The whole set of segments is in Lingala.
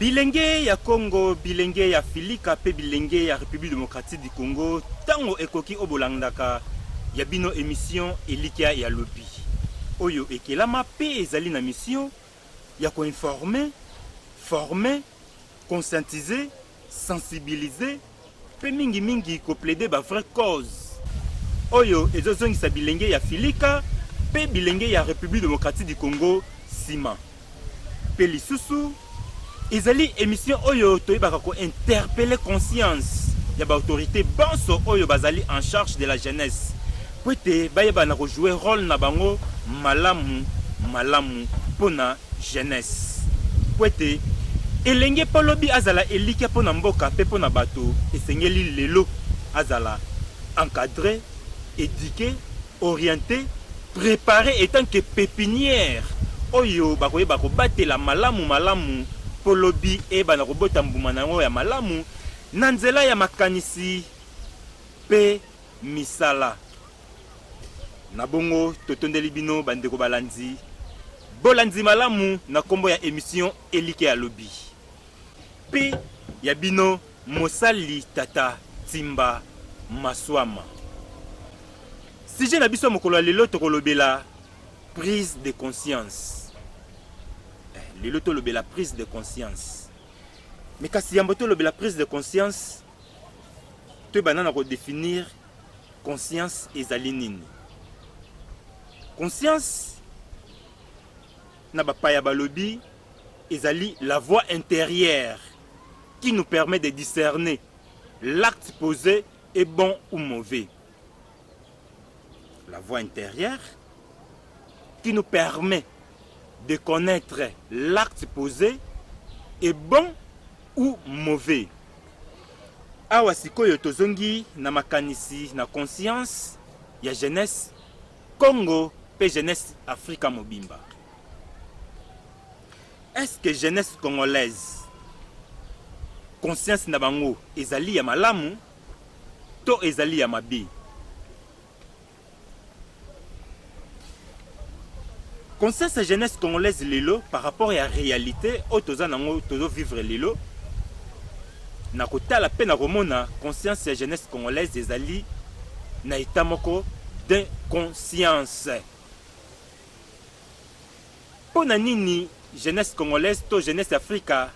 Bilenge ya Congo, bilenge ya Filika, pe bilenge ya République démocratique du Congo, tango ekoki obolandaka ya bino émission Elikia ya Lobi. Oyo ekelama pe ezali na mission ya informer, former, conscientiser, sensibiliser, pe mingi ko plaider ba vraie cause. Oyo ezozongisa bilenge ya Filika, pe bilenge ya République démocratique du Congo sima. Pe lisusu ezali émission oyo toyebaka ko interpeller conscience ya ba autorité banso oyo bazali en charge de la jeunesse. Pwete bayeba na ko jouer rôle na bango malamu pona jeunesse. Pwete elenge polobi azala elike pona mboka pe pona bato esengeli lelo azala encadré, éduqué, orienté, préparé étant que pépinière oyo bakoyeba ko batela malamu polobi eba na kobota mbuma nango ya malamu na nzela ya makanisi pe misala. Na bongo totondeli bino bandeko balanzi bolanzi malamu na kombo ya émission Elike ya Lobi. Pe ya bino mosali tata Timba Maswama. Sujet na biso mokolo lelo tokolobela prise de conscience. Lelo tolobela prise de conscience. Mais kasi yambo tolobela prise de conscience, to banana ko définir conscience ezali nini. Conscience na bapaya balobi ezali la voix intérieure qui nous permet de discerner l'acte posé est bon ou mauvais. La voix intérieure qui nous permet de connaître l'acte posé est bon ou mauvais. Awa sikoyo tozongi na makanisi na conscience ya jeunesse Congo pe jeunesse Afrika mobimba. Est-ce que jeunesse congolaise conscience na bango ezali ya malamu to ezali ya mabe? Conscience la jeunesse congolaise lelo par rapport à la réalité otoza nango tozo vivre lelo na kotala pe na komona conscience la jeunesse congolaise ezali na état moko d'inconscience. Pona nini jeunesse congolaise to jeunesse Afrika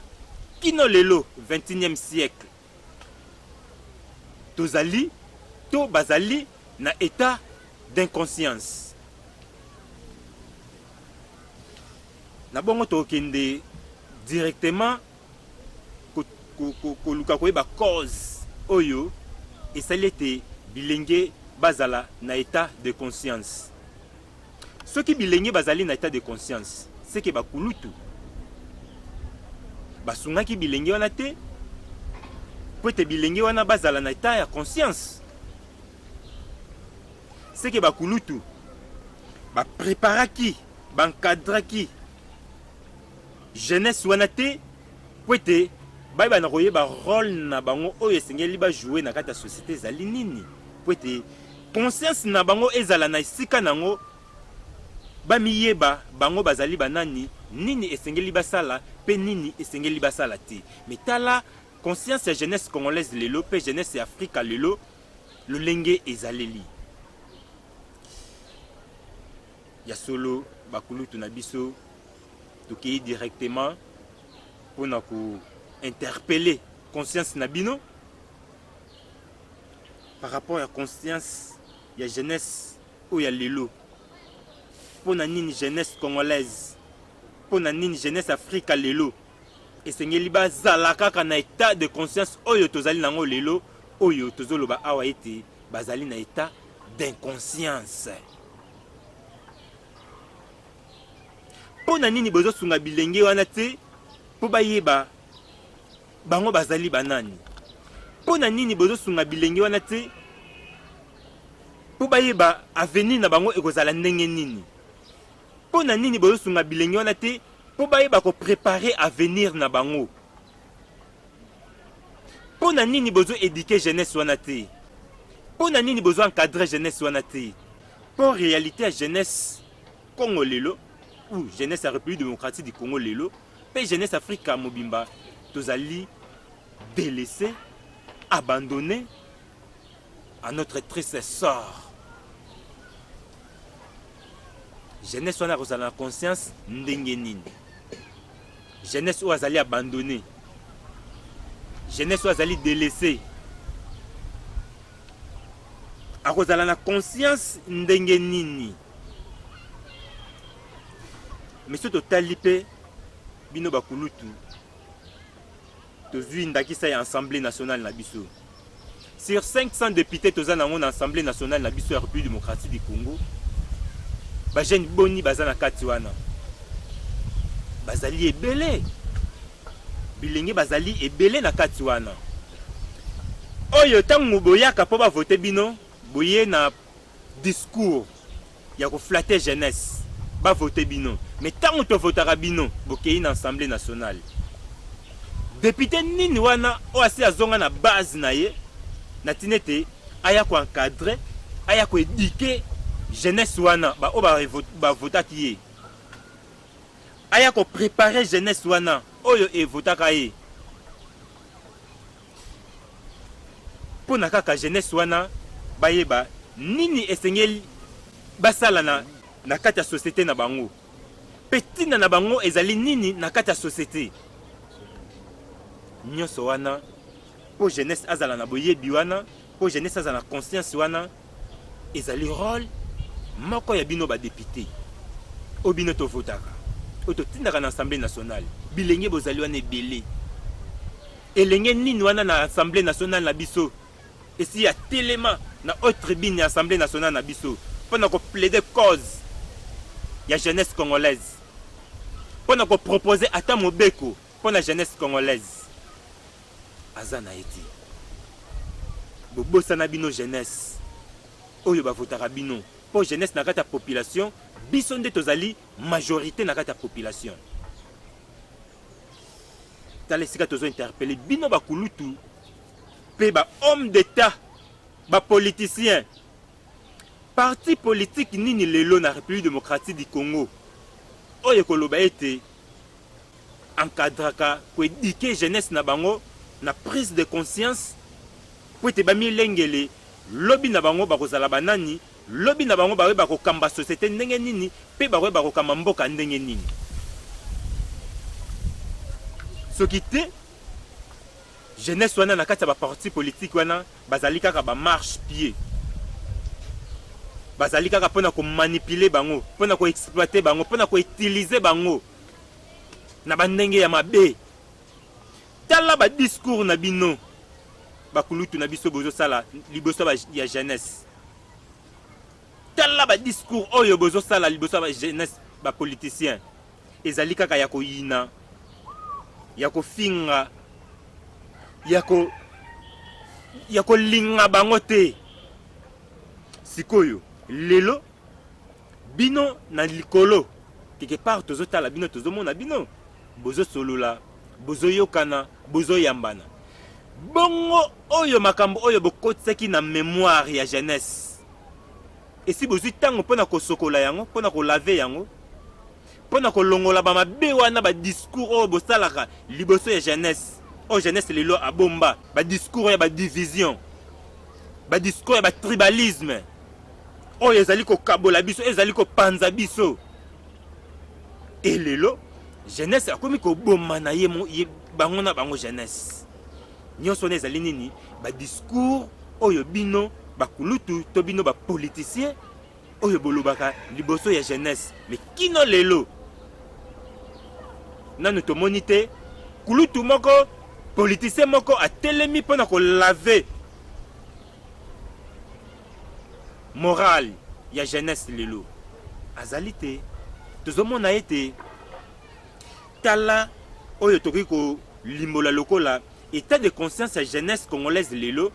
kino lelo 21e siècle tozali to bazali na état d'inconscience? Na bongo tokende directement koluka koyeba cause oyo esali ete bilenge bazala na état de conscience. Soki bilenge bazali na état de conscience, c'est que bakulutu basungaki bilenge wana te po ete bilenge wana bazala na état ya conscience. C'est que bakulutu bapreparaki, bankadraki jeunesse wana te po ete bayeba na koyeba rôle na bango oyo esengeli bajouer na kati ya société ezali nini, po ete conscience na bango ezala na esika nango bamiyeba bango bazali banani, nini esengeli basala pe nini esengeli basala te. Mais tala conscience ya jeunesse congolaise lelo pe jeunesse ya Afrika lelo lolenge ezaleli ya solo bakulutu na biso toki directement pour na ko interpeller conscience na bino par rapport à conscience ya jeunesse ou ya lelo. Pour na nini jeunesse congolaise, pour na nini jeunesse Afrika lelo esengeli bazala kaka na état de conscience oyo tozali nango lelo oyo tozoloba awa ete bazali na état d'inconscience. Pona nini bozo sunga bilenge wana te po bayeba bango bazali banani? Pona nini bozo sunga bilenge wana te po bayeba avenir na bango ekozala ndenge nini? Pona nini bozo sunga bilenge wana te po bayeba ko préparer avenir na bango? Pona nini bozo éduquer jeunesse wana te? Pona nini bozo encadrer jeunesse wana te? Pour réalité la jeunesse Congo lelo ou jeunesse République démocratique du Congo lelo pe jeunesse Afrika mobimba tozali délaissés, abandonnés à notre triste sort. Jeunesse wana kozala na conscience ndenge nini. Jeunesse oyo azali abandonné. Jeunesse oyo azali délaissé. Akozala na conscience ndenge nini. Monsieur totali pe bino bakulutu tozwi ndakisa ya Assemblée nationale na biso. Sur 500 députés toza nango na Assemblée nationale na biso ya République démocratique du Congo. Ba jeune boni baza na kati wana. Bazali ebele. Bilenge bazali ebele na kati wana. Oyo tango boyaka po ba voter bino, boye na discours ya ko flatter jeunesse. Ba voter bino. Mais tango to votera bino, bokei na Assemblée nationale. Député nini wana o asi azonga na base na ye na tinete aya ko encadrer, aya ko éduquer jeunesse wana ba o ba votaki ye. Aya ko préparer jeunesse wana oyo e votaka ye. Pona kaka jeunesse wana bayeba nini esengeli basala na kati ya société na bango. Petina na bango ezali nini na kati ya société. Nyonso wana po jeunesse azala na boyebi wana, po jeunesse azala na conscience wana, ezali rôle moko ya bino ba député. O bino to votaka. O to tindaka na Assemblée nationale. Bilenge bozali wana ebele. Elenge nini wana na Assemblée nationale na biso. Esi ya telema na autre tribune ya Assemblée nationale na biso. Pona ko plaider cause ya jeunesse congolaise. Pona ko proposer ata mobeko pour la jeunesse congolaise. Azana eti. Bobosa na bino jeunesse. Oyo ba votaka bino. Pour jeunesse na kata population, biso nde tozali majorité na kata population. Tala sika tozo interpeller bino ba kulutu pe ba homme d'état, ba politicien. Parti politique nini lelo na République démocratique du Congo. Oyo koloba ete encadraka ko éduquer jeunesse na bango na prise de conscience po ete bami lengele lobi na bango bakozala banani, lobi na bango bawe bakokamba société ndenge nini pe bawe bakokamba mboka ndenge nini. Soki te jeunesse wana na kati ya ba parti politique wana bazali kaka ba marche pied. Bazali kaka pona ko manipuler bango, pona ko exploiter bango, pona ko utiliser bango na bandenge ya mabe. Tala ba discours na bino bakulutu na biso bozo sala liboso ya jeunesse. Tala ba discours oyo bozo sala liboso ba jeunesse ba politicien. Ezali kaka ya ko yina, ya ko finga, ya ko linga bango te. Sikoyo lelo bino na likolo quelque part tozo tala bino tozo mona bino bozo solola, bozo yokana, bozo yambana. Bongo oyo makambo oyo bokotisaki na mémoire ya jeunesse. Et si bozo tango pona ko sokola yango, pona ko laver yango, pona ko longola ba mabe wana ba discours oyo bosalaka liboso ya jeunesse. O jeunesse lelo abomba ba discours ya ba division, ba discours ya ba tribalisme. Oyo ezali ko kabola biso, ezali ko panza biso. Et lelo jeunesse akomi ko bomba na ye bango na bango jeunesse. Nyonso ezali nini ba discours oyo bino bakulutu to bino ba politicien oyo bolobaka liboso ya jeunesse. Mais kino lelo nanu to monite kulutu moko politicien moko atelemi pona ko laver moral ya jeunesse lelo. Azalite tozomona ete tala oyo toki ko limbola lokola état de conscience ya jeunesse congolaise lelo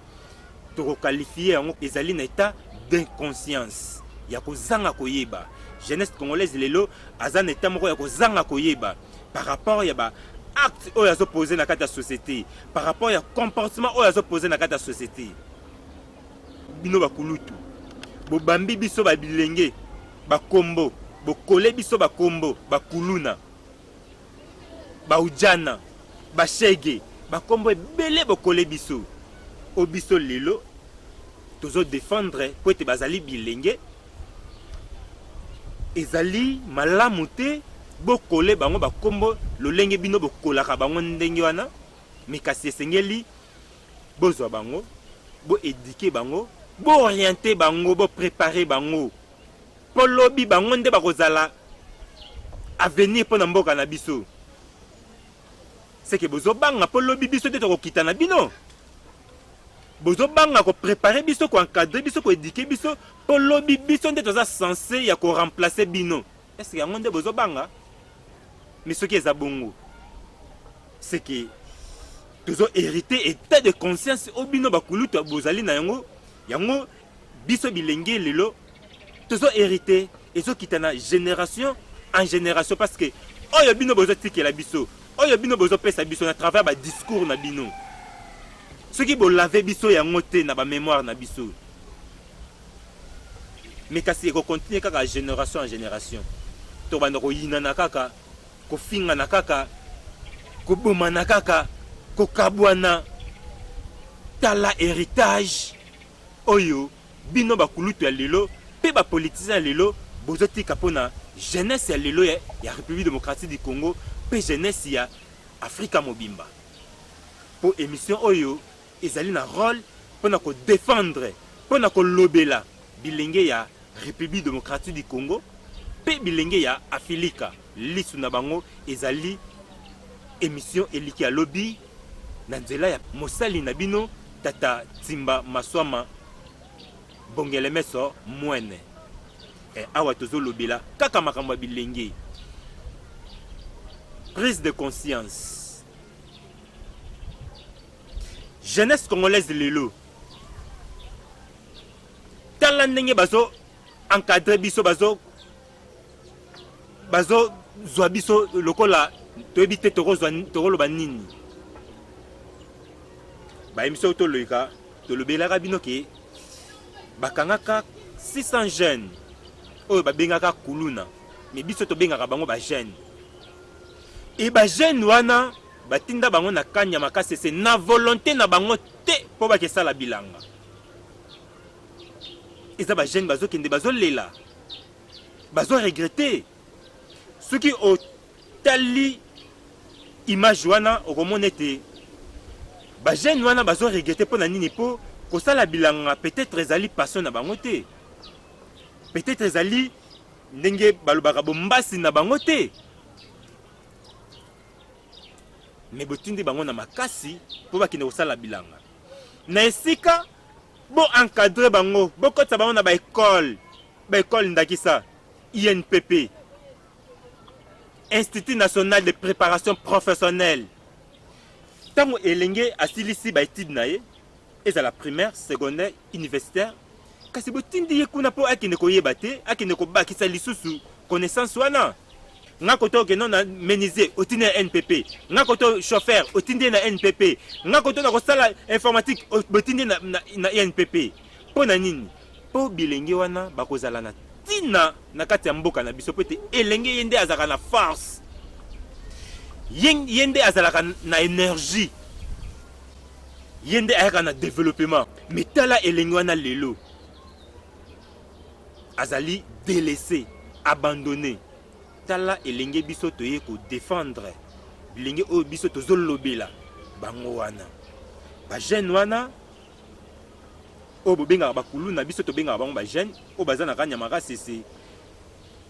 toko qualifier yango ezali na état d'inconscience ya kozanga koyeba. Jeunesse congolaise lelo aza na état moko ya kozanga koyeba par rapport ya ba acte oyo azo poser na kati ya société, par rapport ya comportement oyo azo poser na kati ya société. Bino bakulutu bobambi biso ba bilenge bakombo, bokole biso bakombo bakuluna ba ujana bashege bakombo ebele bokole biso o biso lelo tozo défendre po ete bazali bilenge ezali malamu te bokole bango bakombo lolenge bino bokolaka bango ndenge wana me kasi esengeli bozwa bango bo éduquer bango bo orienter bango bo préparer bango po lobi bango nde bakozala avenir po na mboka na biso seke bozobanga po lobi biso te tokokita na bino bozobanga ko préparer biso ko encadrer biso ko éduquer biso po lobi biso nde toza censé ya ko remplacer bino est-ce que yango nde bozobanga mais ce qui est bongo c'est que tozo hérité état de conscience o bino bakulutu bozali na yango yango biso bilenge lelo tozo hérité ezo kitana génération en génération parce que oyo bino bozo tikela biso oyo bino bozo pesa biso na travers ba discours na bino ce qui bo laver biso yango te na ba mémoire na biso mais kasi ko continuer kaka génération en génération to bana ko yina na kaka ko finga na kaka ko boma na kaka ko kabwana tala héritage oyo bino bakulutu ya lelo pe ba politicien lelo bozo tika pona jeunesse ya lelo ya République démocratique du Congo pe jeunesse ya Afrika mobimba po émission oyo ezali na rôle pona ko défendre pona ko lobela bilenge ya République démocratique du Congo pe bilenge ya Afrika lisu na bango ezali émission eliki ya lobby na nzela ya mosali na bino tata Timba Maswama bongele meso mwene awa tozo lobela kaka makambo bilenge prise de conscience jeunesse congolaise lelo tala ndenge bazo encadrer biso bazo zwa biso lokola toyebi te tokoloba nini baémission toloyika tolobelaka bino ke bakangaka 600 jeunes oyo babengaka kuluna me biso tobengaka bango bajeune e bajeune wana batinda bango na kanya makasi se na volonté na bango te mpo bakesala bilanga eza bajeune bazokende bazolela bazoregrete soki otali image wana okomona ete bajeune wana bazoregrete mpo na nini mpo kosala bilanga peut-être ezali passion na bango te peut-être ezali ndenge balobaka bombasi na bango te me botindi bango na makasi mpo bakende kosala bilanga na esika bo encadre bango bokotisa bango na baekole ndakisa INPP Institut national de préparation professionnelle ntango elenge asilisi baétude na ye ezala primaire secondaire universitaire kasi botindi ye kuna mpo akende koyeba te akende kobakisa lisusu connaissance wana nga koto okende na menuisier otindi na NPP nga koto chauffeur otindi na NPP nga koto na kosala informatique botindi na INPP mpo na nini mpo bilenge wana bakozala na tina na kati ya mboka na biso po ete elenge ye nde azalaka na force ye nde azalaka na énergie ye nde ayaka na développement me tala elenge wana lelo azali délaissé abandonné tala elenge biso toye kodéfendre bilenge oyo biso tozolobela bango wana bajeune wana oyo bobengaka bakulu na biso tobengaka bango bajeune oyo baza na kanyama kasese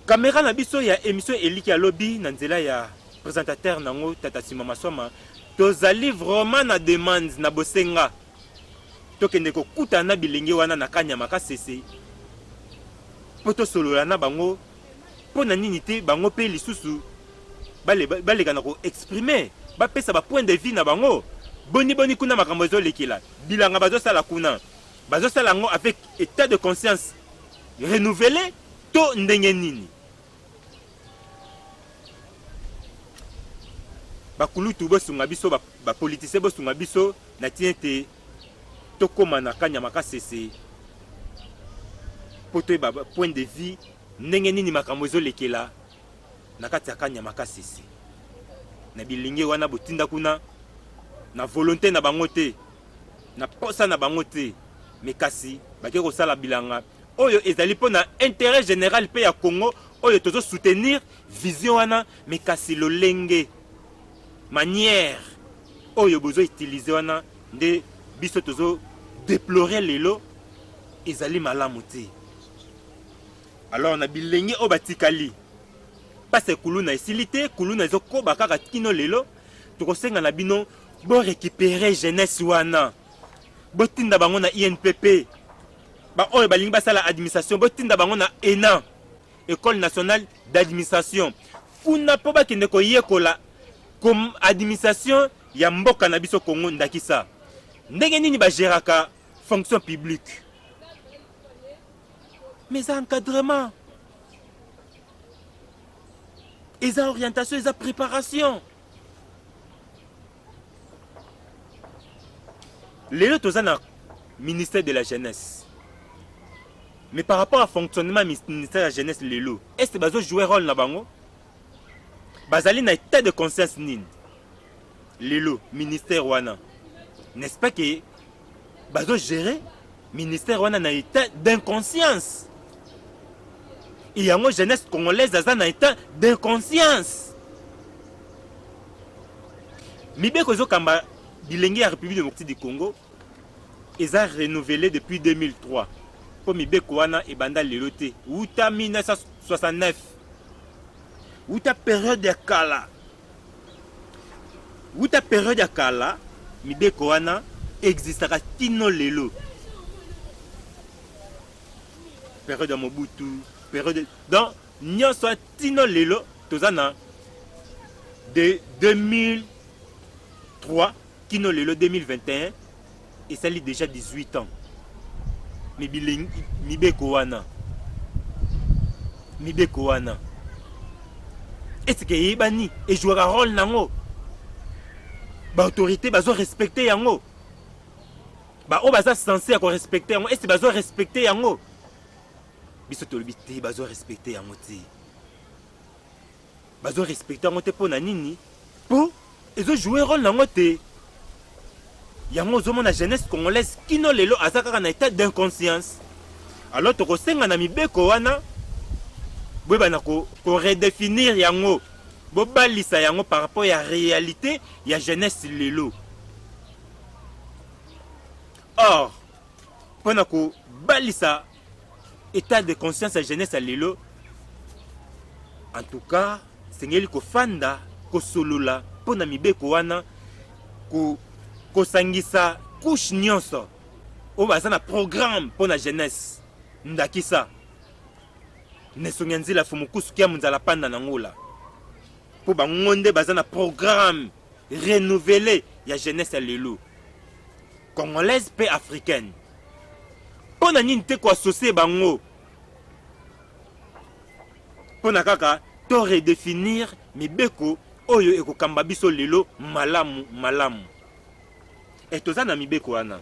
caméra na biso ya émission eliki ya lobi na nzela ya présentateur nango tata Timba Maswama tozali vraiment na demande na bosenga tokende kokutana na bilenge wana na kanyama kasese po tosolola na bango mpo na nini te bango mpe lisusu baleka na koexprime bapesa bapoint de vue na bango boni kuna makambo ezolekela bilanga bazosala kuna bazosala yango avec état de conscience renouvelé to ndenge nini bakulutu bosunga biso bapolitisien bosunga biso na tina ete tokóma na kanyama kasese mpo toyeba point de vue ndenge nini makambo ezolekela na kati ya kanyama kasese na bilenge wana botinda kuna na volonté na bango te, na posa na bango te, mais kasi bake kosala bilanga oyo ezali pona intérêt général pe ya Congo oyo tozo soutenir vision wana, mais kasi lolenge manière oyo bozo utiliser wana nde biso tozo déplorer lelo ezali malamu te. Alors na bilenge o batikali parce kuluna esilite kuluna ezokoba kaka kino lelo tokosenga na bino bo récupérer jeunesse wana botinda bango na INPP ba oyo balingi basala administration botinda bango na ENA École nationale d'administration kuna po bakende koyekola comme administration ya mboka na biso Congo ndakisa ndenge nini bageraka fonction publique, mais encadrement, orientation, préparation. Les autres ont un ministère de la jeunesse. Mais par rapport au fonctionnement du ministère de la jeunesse, est-ce que vous avez joué un rôle là-bas? Vous avez un état de conscience. Le ministère wana. N'est-ce pas que vous avez géré le ministère wana na état d'inconscience? Il y a une jeunesse congolaise dans un état d'inconscience. Mibe Kozo Kamba, bilingue à la République démocratique du Congo, ils ont renouvelé depuis 2003. Pour Mibe Kouana et Banda Lelote, Outa 1969. Outa période de Kala. Outa période de Kala, Mibe Kouana existera Tino Lelo. Période de Mobutu. Période donc nous sommes Tino Lelo tozana de 2003 Tino Lelo 2021 et ça lit déjà 18 ans. Mibe Kowana est-ce que yebani et jouera rôle nango ba autorité bazo respecter yango ba o baza censé ko respecter yango est-ce bazo respecter yango biso tolobité bazo respecter yango te bazo respecter yango te pona nini po ezo jouer rôle nango te yango zomo na jeunesse congolaise kino lelo azaka na état d'inconscience. Alors to kosenga na mibeko wana boyeba na ko redéfinir yango bo balisa yango par rapport à réalité ya jeunesse lelo. Or pona ko balisa état de conscience à jeunesse à lelo, en tout cas sengeli ko fanda ko solola pona mibeko wana ko sangisa couche nyonso o bazana programme pona jeunesse ndakisa nesonyanzila fumukusu kia munzala panda nangola po bangonde bazana programme renouvelé ya jeunesse à lelo congolaise pe africaine. Pona nini te ko associer bango pona kaka to redéfinir mibeko oyo ekokamba biso lelo malamu et tozana mibeko wana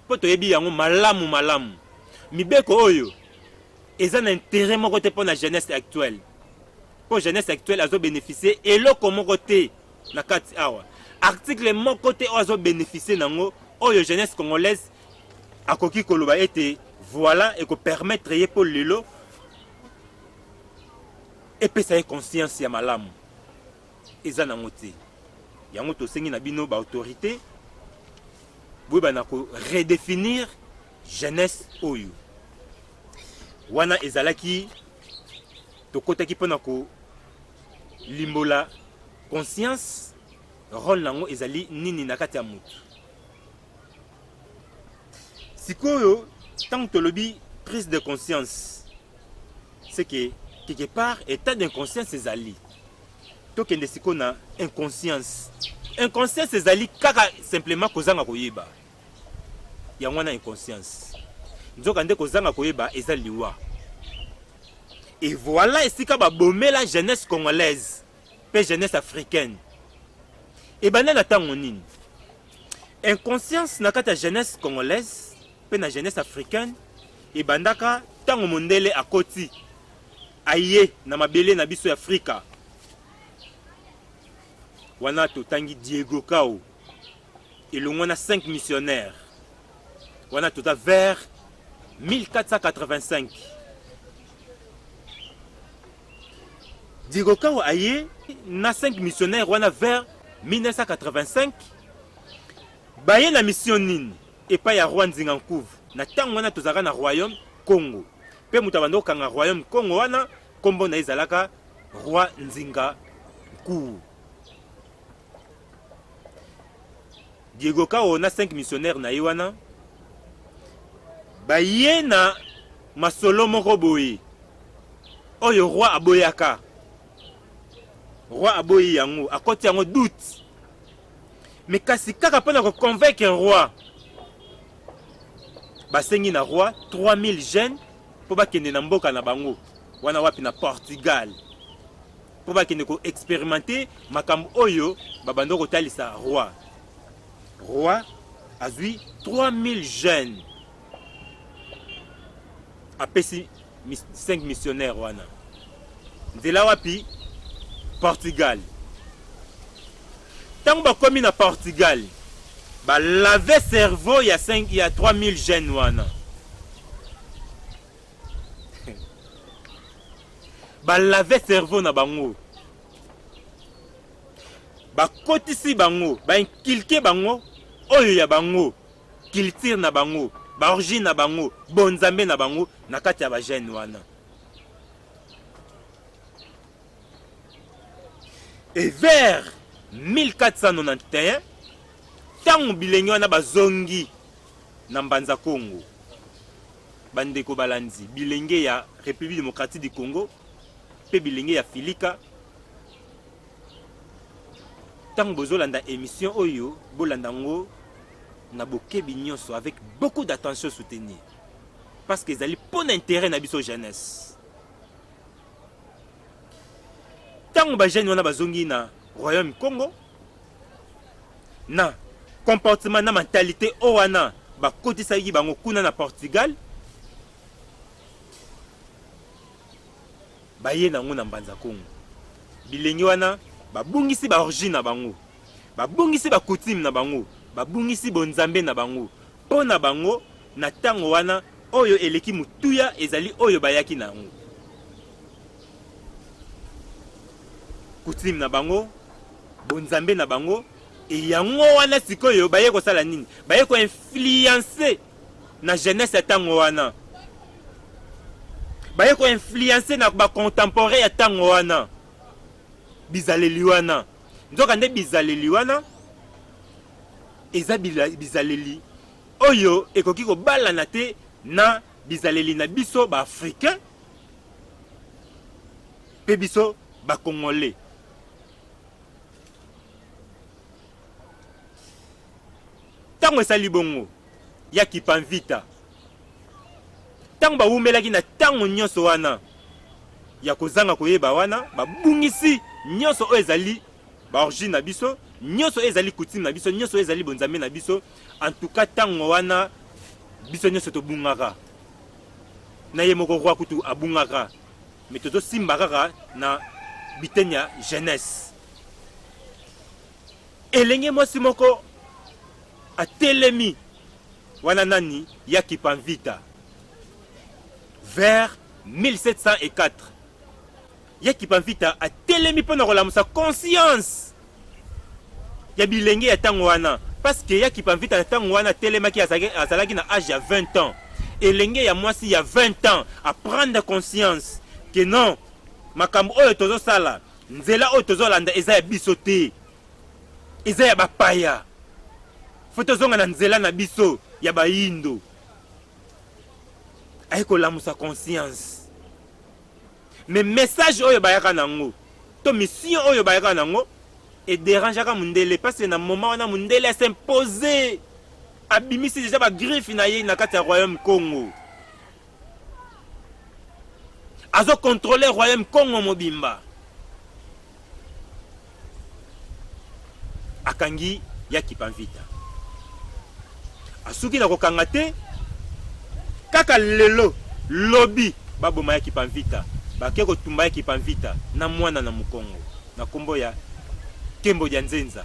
po toyebi yango malamu mibeko oyo eza na intérêt moko te pona jeunesse actuelle po jeunesse actuelle azo bénéficier eloko moko te na kati awa article moko te azo bénéficier nango oyo jeunesse congolaise akoki koloba ete voilà et ko permettre ye po lelo epesa ye conscience ya malamu eza nango te yango tosengi na bino ba autorité boyeba na ko redéfinir jeunesse oyo wana ezalaki tokotaki mpona ko limbola conscience rôle nango ezali nini na kati ya mutu sikoyo tant tolobi prise de conscience c'est que quelque part état d'inconscience ezali tokende siko na inconscience ezali kaka simplement kozanga koyeba yango wana inconscience nzoka nde kozanga koyeba eza liwa et voilà esika babomela jeunesse congolaise pe jeunesse africaine et bana na tango nini inconscience na kati ya jeunesse congolaise pe na jeunesse africaine et bandaka tango mondele akoti aye na mabele na biso ya Afrika wana totangi Diego Cao et le wana 5 missionnaires wana tota vers 1485. Diego Cao aye na 5 missionnaires wana vers 1985. Baye na mission nini epai ya roi Nzinga Nkuvu na tango wana tozaka na royaume Congo. Pe mutabando kanga royaume Congo wana kombo na ezalaka roi Nzinga Nkuvu. Diego Cao na 5 missionnaires na ye wana baye na masolo moko boye oyo roi aboyaka. Roi aboyi yango akoti yango doute. Mais kasi kaka pona ko convaincre roi basengi na roi 3000 jeunes po bakende na mboka na bango wana wapi na Portugal po bakende ko expérimenter makambo oyo babando kotalisa roi. Roi azui 3000 jeunes apesi 5 missionnaires wana nzela wapi Portugal. Tant que comme na Portugal ba laver cerveau il y a 3000 jeunes wana ba laver cerveau na bango ba kotisi bango ba inculquer bango oyo ya bango culture na bango ba origine na bango bonzambe na bango na kati ya ba jeunes wana. Et vers 1491, tant bilenge wana bazongi na mbanza Congo, bandeko balanzi bilenge ya République démocratique du Congo, pe bilenge ya Filika, tant bozolanda émission oyo, bolandango na bokebi nyonso avec beaucoup d'attention soutenue, parce qu'ils allaient pour l'intérêt na biso jeunesse. Tant ba jeune wana bazongi na royaume Congo na comportement na mentalité o wana ba kotisa yi bango kuna na Portugal ba ye na ngona mbanza Congo bilengi wana ba bungisi ba origine na bango ba bungisi ba coutume na bango ba bungisi bonzambe na bango pona bango na tango wana oyo eleki mutuya ezali oyo bayaki na ngo. Coutume na bango, bonzambe na bango, et yango wana sikoyo baye ko sala nini? Baye ko influencer na jeunesse ya tango wana. Baye ko influencer na ba contemporain ya tango wana. Bizaleli wana. Nzoka nde bizaleli wana. Eza bizaleli oyo ekoki ko balana te na bizaleli na biso ba africain. Pe biso ba congolais. Tango esali bongo ya kipanvita tango bawumelaki na tango nyonso wana ya kozanga koyeba wana babungisi nyonso oyo ezali baorigine na biso nyonso oyo ezali coutume na biso nyonso oyo ezali bonzambe na biso. En tout cas tango wana biso nyonso tobungaka na ye moko roi kutu abungaka mais tozosimba kaka na biteni ya jeunesse. Elenge mwasi moko atelemi wana nani ya kipanvita vers 1704 ya kipanvita atelemi pona kolamusa conscience ya bilenge ya tango wana parce que ya kipanvita na tango wana telemaki azalaki na âge ya 20 ans. Elenge ya mwasi ya 20 ans à prendre conscience que non makambo oyo tozosala nzela oyo tozolanda eza ya biso te eza ya bapaya. Foto zonga na nzela na biso ya bayindo. Aiko lamusa conscience. Mais message oyo bayaka nango. To mission oyo bayaka nango et dérangeaka mundele parce que na moment wana mundele s'imposer. Abimisi déjà ba griffe na ye na kati ya royaume Congo. Azo contrôler royaume Congo mobimba. Akangi ya kipanvita. Asuki na kokanga te kaka lelo lobby baboma ya kipanvita bake kotumba ya kipanvita na mwana na mukongo na kombo ya Kembo Dianzenza.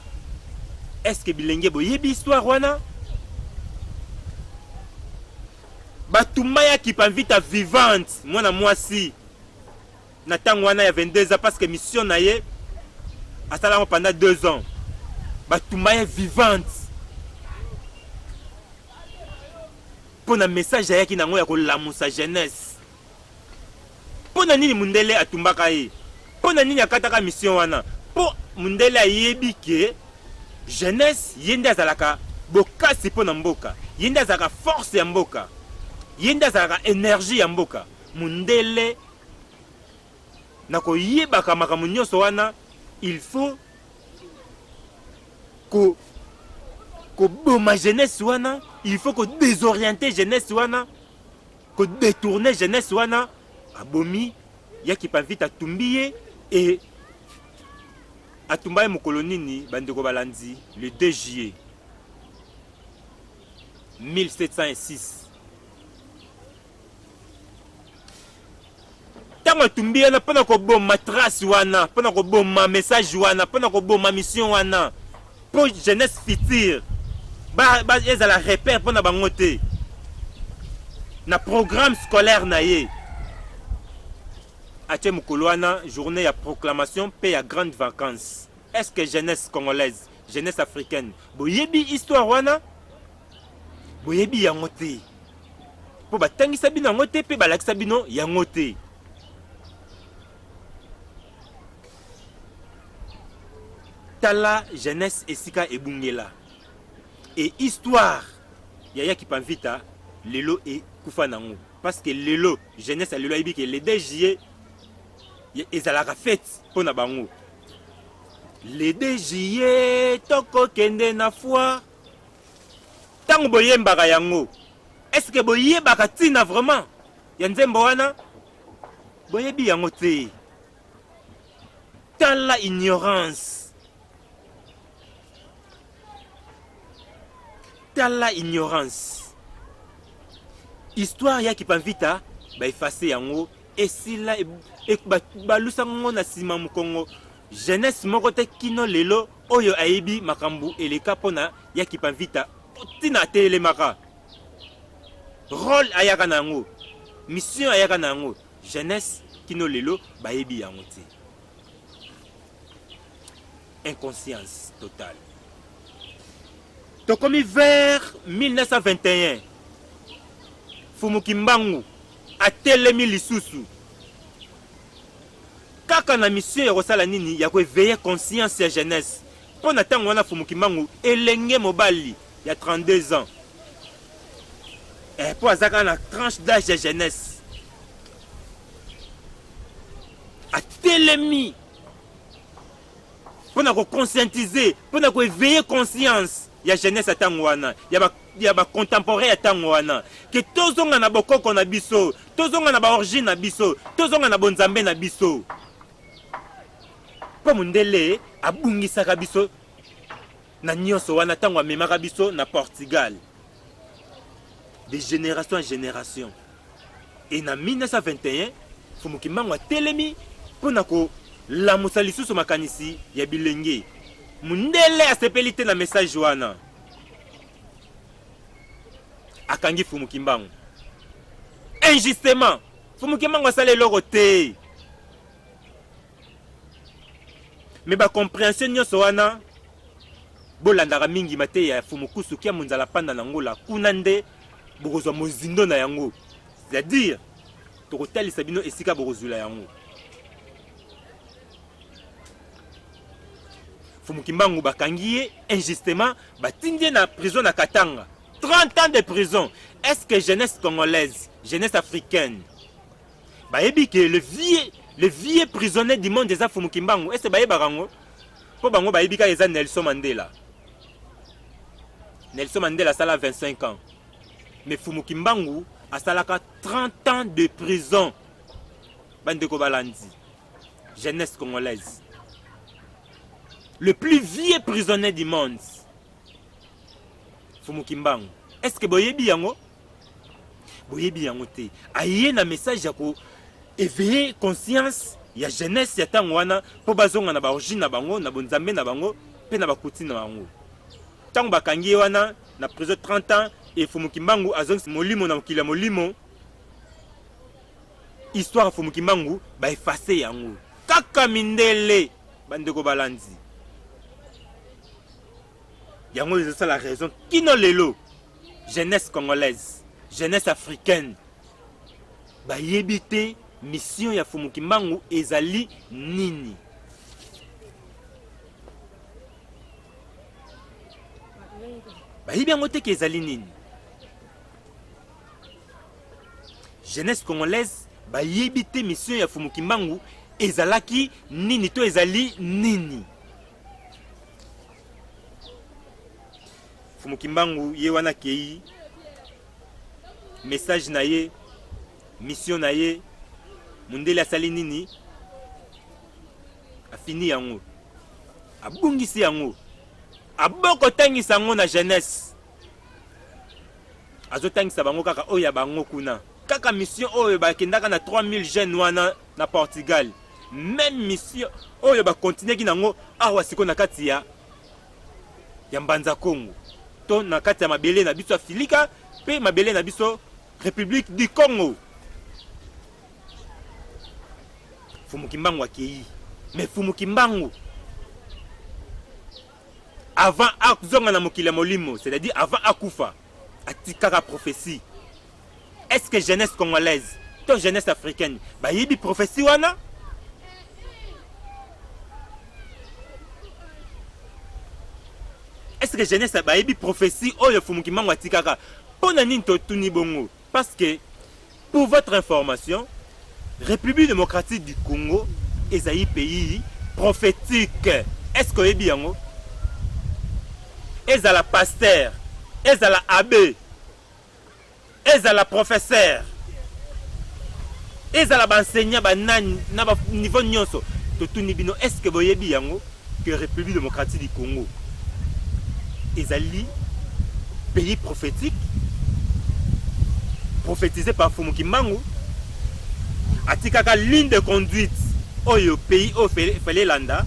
Est-ce que bilenge boyebi histoire wana? Batumaya qui vita vivante, mwana mwasi. Na tango wana ya 22 ans parce que mission na ye asala pendant 2 ans. Batumaya vivante. Pour un message ya ki nango ya ko lamusa jeunesse. Pour nini mundele atumbaka ye? Pour nini akataka mission wana? Pour mundele ayebi ke jeunesse yende azalaka bokasi pona mboka. Yende azalaka force ya mboka. Yende azalaka énergie ya mboka. Mundele nako yebaka makambo nyonso wana, il faut ko boma jeunesse wana, il faut ko désorienter jeunesse wana, ko détourner jeunesse wana. Abomi yaki pa vite atumbiye et atumbaye mokolo nini bandeko balandi le 2 juillet 1706. Tango atumbiye na pona ko boma trace wana, pona ko boma message wana, pona ko boma mission wana pour jeunesse future. Ba ezala repère pona bango te na programme scolaire na ye. Ache mokolo wana journée ya proclamation paix ya grande vacances. Est-ce que jeunesse congolaise, jeunesse africaine boyebi histoire wana? Boyebi yango te. Po batangisa bino yango te pe balakisa bino yango te. Tala jeunesse esika ebungela. Et histoire yaya ki panvita lelo e kufa nango. Parce que lelo jeunesse a lelo ayebi ke le 2 juillet ezalaka fête pona bango. Le 2 juillet toko kende na foi. Tango boyembaka yango, est-ce que boyebaka tina vraiment ya nzembo wana? Boyebi yango te. Tala ignorance. Tala ignorance. Histoire ya ki panvita ba effacer yango esila e balusa ngo na sima mukongo. Jeunesse moko te kino lelo oyo ayebi makambu eleka pona ya ki panvita tina telemaka. Rôle ayaka nango, mission ayaka nango. Jeunesse kino lelo bayebi yango te. Inconscience totale. Tokomi vers 1921. Fumukimbangu atelemi lisusu. Kaka na mission ya kosala nini ya koveiller conscience ya jeunesse. Pona tango wana Fumukimbangu elenge mobali ya 32 ans. Et pour azaka na tranche d'âge de jeunesse. Atelemi. Pona ko conscientiser, pona ko éveiller conscience ya jeunesse atango wana, ya ba contemporain atango wana, que tozonga na bokoko na biso, tozonga na ba origine na biso, tozonga na bonzambe na biso. Po mundele abungisaka biso na nyonso wana tango amemaka biso na Portugal. De génération en génération. Et en 1921, Fumukimbangu atelemi pona ko lamusa lisusu makanisi ya bilenge. Mundele asepeli te na message wana. Akangi Fumukimbangu. Injustement. Fumukimbangu asala eloko te. Mais ba compréhension nyonso wana bolandaka mingi mate ya Fumukusu kia munzala panda na ngola kuna nde bokozwa mozindo na yango. C'est-à-dire tokotalisa bino esika bokozula yango. Fumukimbangu bakangi ye injustement batindie na prison na Katanga. 30 ans de prison. Est-ce que jeunesse congolaise, jeunesse africaine, bayebi que le vieux prisonnier du monde des Fumukimbangu, est-ce que bayebaka ngo? Po bango bayebi ka eza Nelson Mandela. Nelson Mandela sala 25 ans. Mais Fumukimbangu a salaka 30 ans de prison. Bandeko balandi. Jeunesse congolaise. Le plus vieux prisonnier du monde. Fumukimbangu. Est-ce que boyebi yango? Boyebi yango te. Aye na message yako éveiller conscience ya jeunesse ya ntango wana mpo bazonga na baorigine na bango na bonzambe na bango mpe na bakutine na bango. Ntango bakangi ye wana na prison 30 ans e Fumukimbangu azongisi molimo na mokili ya molimo, histoire ya Fumukimbangu baefase yango kaka mindele bandeko balandi. Yango ezosala raison kino lelo jeunesse congolaise, jeunesse africaine bayebi te mission ya Fumukimbangu ezali nini. Bayebi yango te ke ezali nini. Jeunesse congolaise bayebi te mission ya Fumukimbangu ezalaki nini to ezali nini. Fumukimbangu ye wana kei message na ye, mission na ye, mundele asali nini, afini yango, abungisi yango, aboko tangisa yango na jeunesse, azo tangisa bango kaka oya bango kuna, kaka mission oyo bakendaka na 3000 jeunes wana na Portugal, même mission oyo bakontinue ki nango awa siko na kati ya Mbanza Congo, to na kati ya mabele na biso Afilika pe mabele na biso République du Congo. Fumukimbangu akei, mais Fumukimbangu avant akuzonga na mokili ya molimo, c'est-à-dire avant akufa, atikaka prophétie. Est-ce que jeunesse congolaise, to jeunesse africaine, bayebi prophétie wana? Est-ce que jeunesse bayebi prophétie oyo Fumukimbangu atikaka? Pona nini totuni bongo? Parce que, pour votre information, République démocratique du Congo est un pays prophétique. Est-ce que vous avez bien? Est-ce la pasteur? Est-ce la abbé? Est-ce la professeur? Est-ce la enseignant na niveau nyonso? Est-ce que vous avez bien que République démocratique du Congo est un pays prophétique prophétisé par Fumukimbangu? Atikaka ligne de conduite oyo pays o fele landa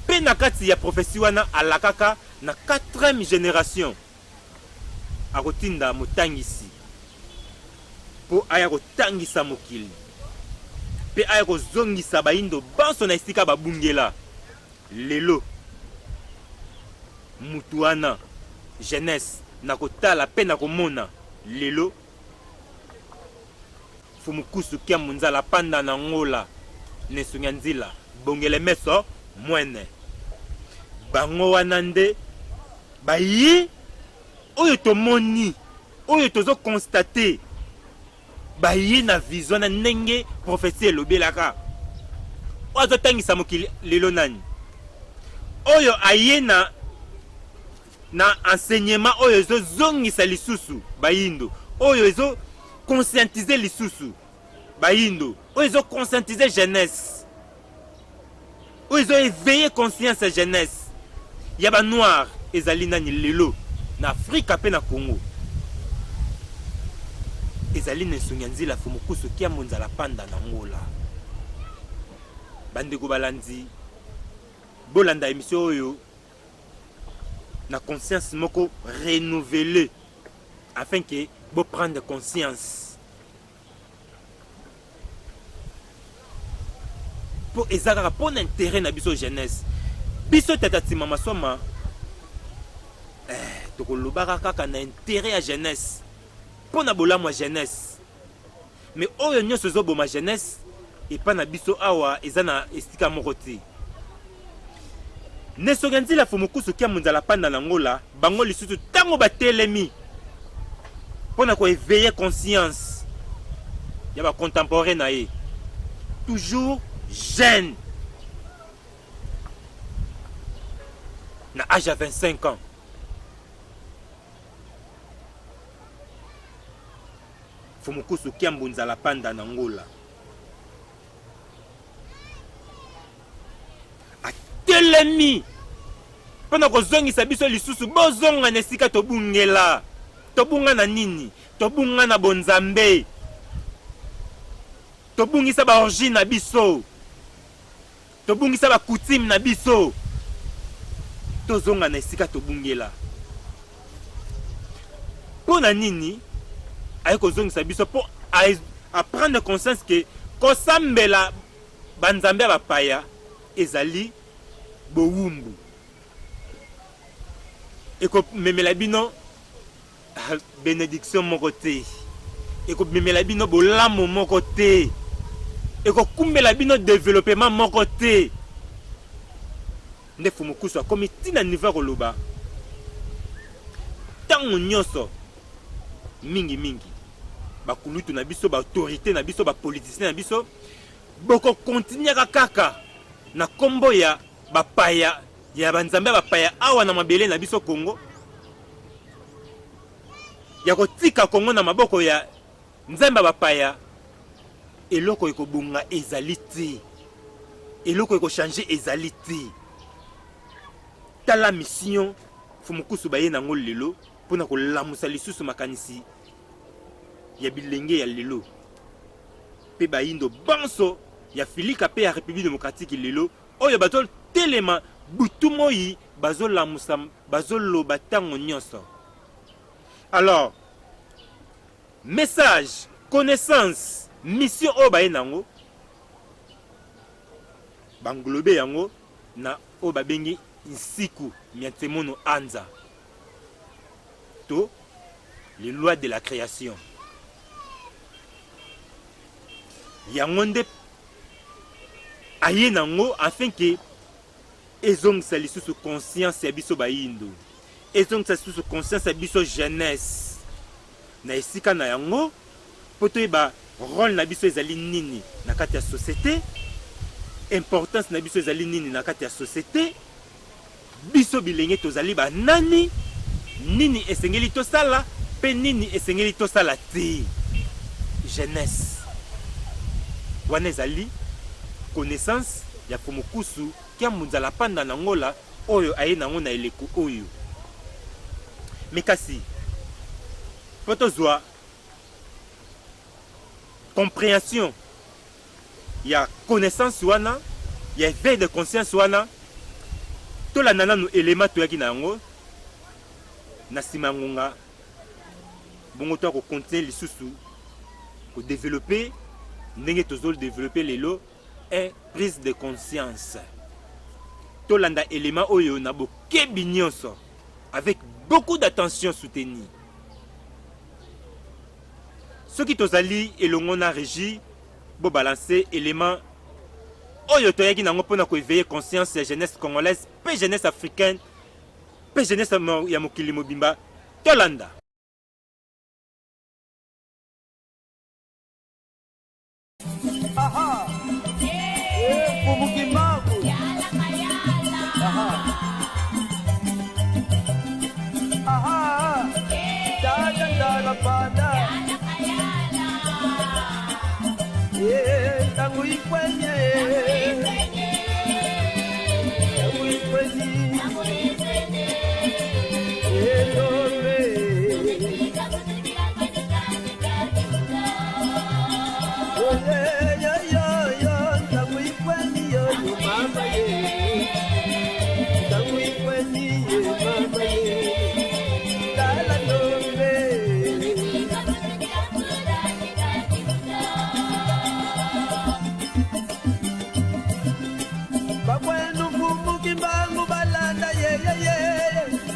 pe na kati ya prophétie wana alakaka na 4e génération akotinda motangisi po aya kotangisa mokili pe aya kozongisa baindo banso na esika babungela lelo mutu wana jeunesse na kotala pe na komona lelo Fumukusu kia munzala panda na ngola nesunga nzila bongele meso mwene bango wanande bayi oyo tomoni oyo tozo constater bayi na vision na ndenge prophétie lobelaka ozo tangisa mokili lelo nani oyo ayena na enseignement oyo zo zongisa lisusu bayindo oyo ezo conscientiser lisusu bayindo oyo ezo conscientiser jeunesse oyo ezo éveiller conscience jeunesse ya ba noir ezali nani lelo na Afrika pe na Congo ezali nesunga nzila Fumukusu kia munzala panda na ngola bandeko balandi bolanda émission oyo na conscience moko renouvelée afin que vous prendre conscience pour ezaka pour l'intérêt na biso jeunesse biso tatati mama soma tokolobaka kaka na intérêt ya jeunesse pour na bolamu jeunesse mais oyo nyonso ezoboma jeunesse et pas na biso awa ezana estika moko te nesonga nzila Fumukusu kia munzala panda na ngola bango lisusu tango batelemi pour na ko éveiller conscience ya ba contemporain na ye toujours jeune na âge à 25 ans Fumukusu kia munzala panda na ngola atelemi pona kozongisa biso lisusu bozonga na esika tobungela tobunga na nini tobunga na bonzambe tobungisa ba origine na biso, tobungisa ba coutume na biso, tozonga na esika tobungela. Pona nini ay kozongisa biso po à prendre conscience que kosambela banzambe bapaya ezali bowumbu. Eko memela bino bénédiction moko te, eko memela bino bolamu moko te, eko kumbela bino développement moko te. Nde fumukusu akomi tina niveau koloba tango nyonso mingi bakulutu na biso, ba autorité na biso, ba politicien na biso boko continuer kaka na kombo ya bapaya ya banzambe bapaya awa na mabele na biso Congo, ya kotika Congo na maboko ya nzambe bapaya. Eloko ekobunga ezali te, eloko ekochange ezali te. Tala mission fumukusu baye nango lelo pona kolamusa lisusu makanisi ya bilenge ya lelo pe bayindo banso ya Filika pe ya République démocratique lelo oyo batol telema butu moyi bazolamusa bazoloba tango nyonso. Alors message, connaissance, mission o baye nango banglobe yango na o babengi Nsiku Miantemono Anza to les lois de la création. Yangonde aye nango afin que ezong sa lisusu conscience ya biso bayindo, ezong sa lisusu conscience ya biso jeunesse na esika na yango poto ba rôle na biso ezali nini na kati ya société, importance na biso ezali nini na kati ya société, biso bilenge tozali ba nani, nini esengeli tosala pe nini esengeli tosala te. Jeunesse wana ezali connaissance ya fumukusu kia munzala panda na ngola oyo aye nango na eleko oyo. Mekasi poto zwa compréhension ya connaissance wana ya éveil de conscience wana tolanda nanu élément toyaki na yango na nsima ngonga bongo to akocontinue lisusu kodévelopper ndenge tozodévelopper lelo est prise de conscience. Tolanda élément oyo na bokebi nyonso avec beaucoup d'attention soutenue. Soki tozali elongo na régie bo balancer élément oyo toyaki nango mpona koéveiller conscience ya jeunesse congolaise pe jeunesse africaine pe jeunesse ya mokili mobimba. Tolanda aha Fumukimaku aha dada dada pada tangu ikwenye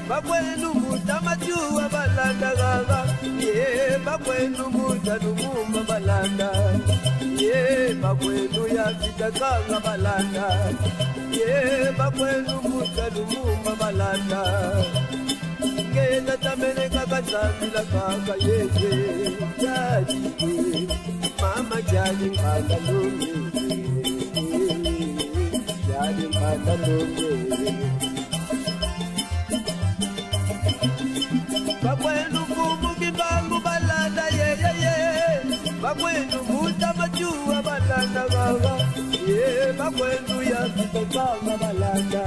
bakwenu mutamajua balanda gaga ye bakwenu mutanumumba balanda ye bakwenu yakitakanga balanda ye bakwenu mutanumumba balanda ngenda tamene kakasambila kaka yeye jaji mama jaji nkanda lungi jaji nkanda lungi bakwenu kumuki bangu balanda ye bakwenu mutamajua balanda gaga ye bakwenu yakitakanga balanda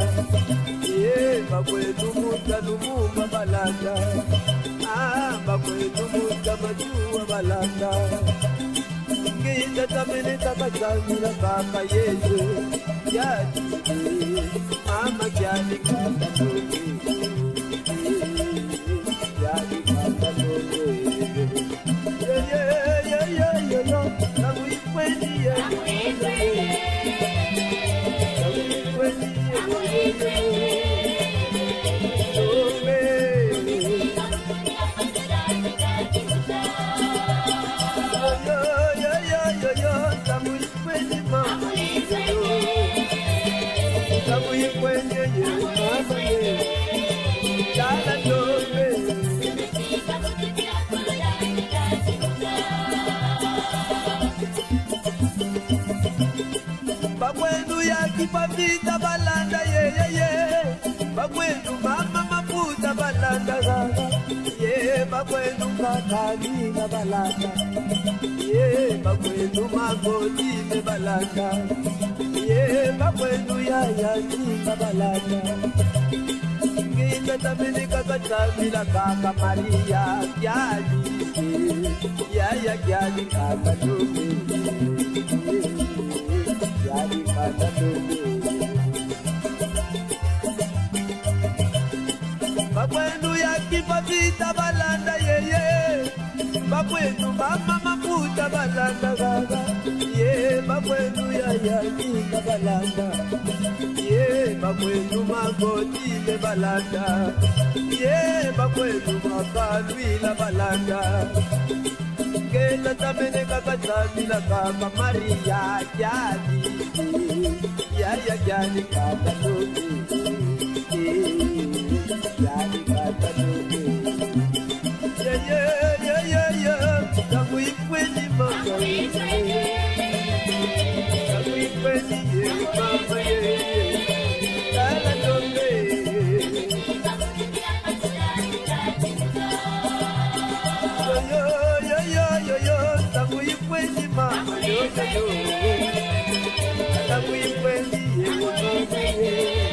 ye bakwenu mutanumumba balanda bakwenu mutamajua balanda Ngita tamene takachangila kaka yesu Yadi mama kyali kaka toke Yadi kaka toke Yo Namu ikweni ye Namu ikweni ye Bagwenu yakipavita balanda Bagwenu mama mafuta balanda Bagwenu kakalina balanda Bagwenu magodine balanda Bagwenu yayajika balanda Ngita tamini kakachamila kaka Maria Kyali Yaya kyali kaka tume Kyali kaka tume Bagwenu yakipavita balanda Bagwenu mama mafuta balanda gaga Bagwenu yayajika balanda Bagwenu magodile balanda Bagwenu makalwila balanda Ngela tamene kakachamila kaka Maria Kyali Yaya kyali kaka tume Kyali kaka tume Namu ikweni mama Namu ikweni ye mama Kala tombe Yo Namu ikweni mama Namu ikweni ye mama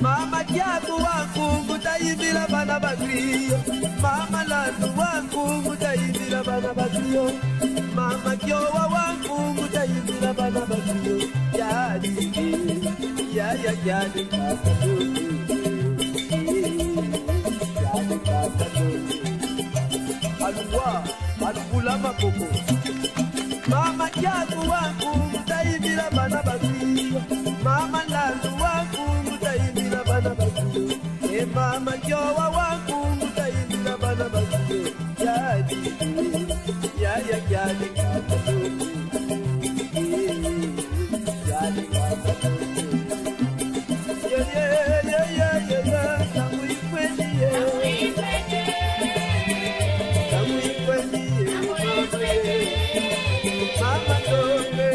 Mama kiatu wangu mutaibila bana bagrio Mama landu wangu mutaibila bana bagrio Mama kiowa wangu mutaibila bana bagrio Yadi Yaya yadi kaka tuki Yadi kaka tuki Aluwa Alukula makoko Mama kiatu wangu mutaibila bana bagrio Mama landu wangu mutaibila bana bagrio Mama kiowa wangu mutaibila bana bagrio Yadi Yaya yadi kaka tuki Yadi kaka tuki Namu ikweni ye Namu ikweni ye Mama tombe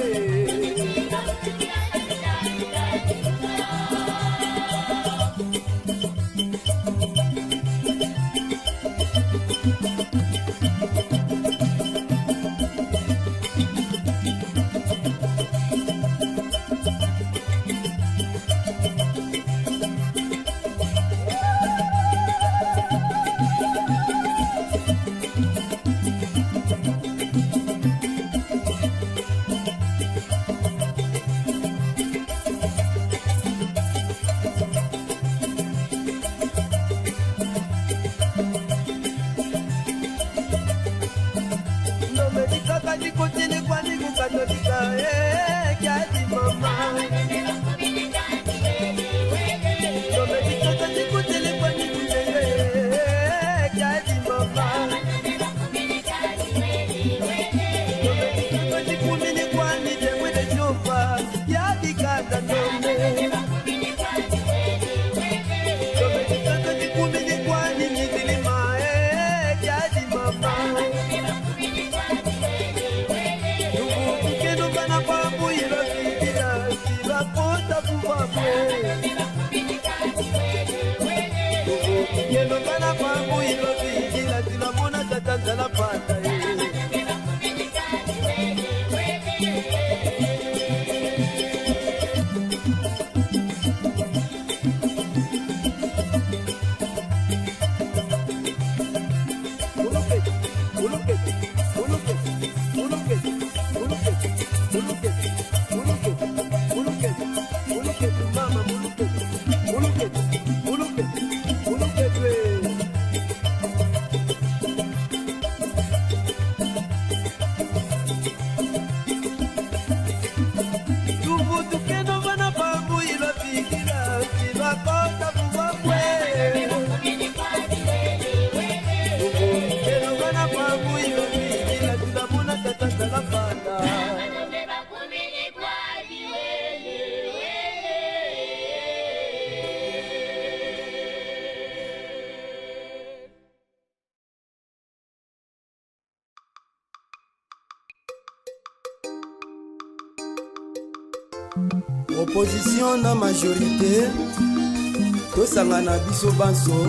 opposition na majorité tosangana biso banso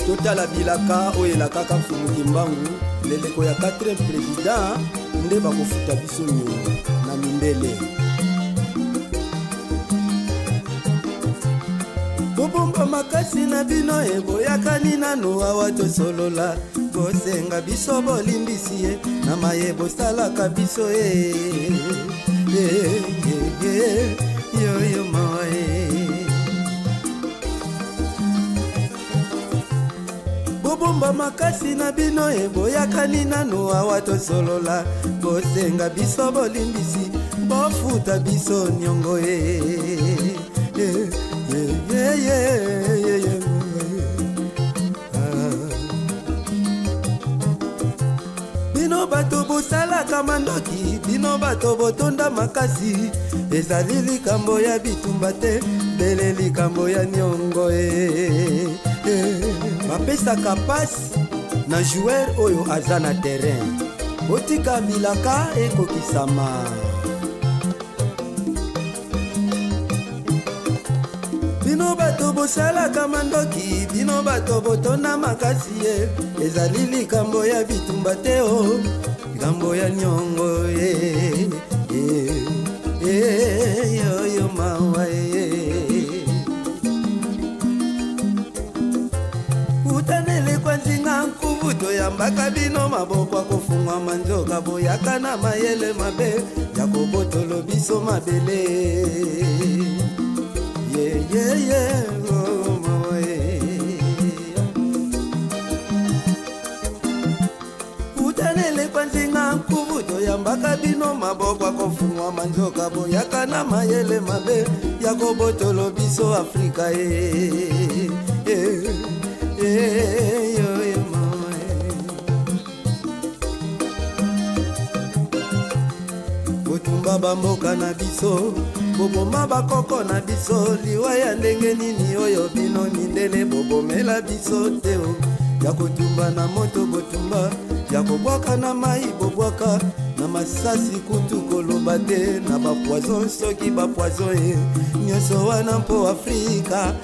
totala bilaka oyo elakaka mfumuki mbangu leleko ya 4e président nde bakofuta biso nyongo na mindele bobomba makasi na bino eboyakani nano awa tosolola bosenga biso bolimbisi ye na maye bosalaka biso yoyo mawa bobomba makasi na bino eboyakani nano awa tosolola bosenga biso bolimbisi bofuta biso nyongo bino bato bosalaka mandoki bino bato botonda makasi ezali likambo ya bitumba te bele likambo ya nyongo bapesaka pasi na joueur oyo aza na terrain botika bilaka ekokisama bino bato bosalaka mandoki bino bato botonda makasi ezali likambo ya bitumba te likambo ya nyongo yoyo mawa utanele kwa nzinga nkubu toyambaka bino maboko akofungwa manzoka boyaka na mayele mabe ya kobotolo biso mabele utanele kwa nzinga nkubu toyambaka bino maboko akofungwa manzoka boyaka na mayele mabe ya kobotolo biso Afrika botumba bamboka na biso boboma bakoko na biso liwa ya ndenge nini oyo bino mindele bobomela biso te ya kotumba na moto botumba ya kobwaka na mai bobwaka na masasi kutu koloba te na bapoison soki bapoison nyonso wana mpo Afrika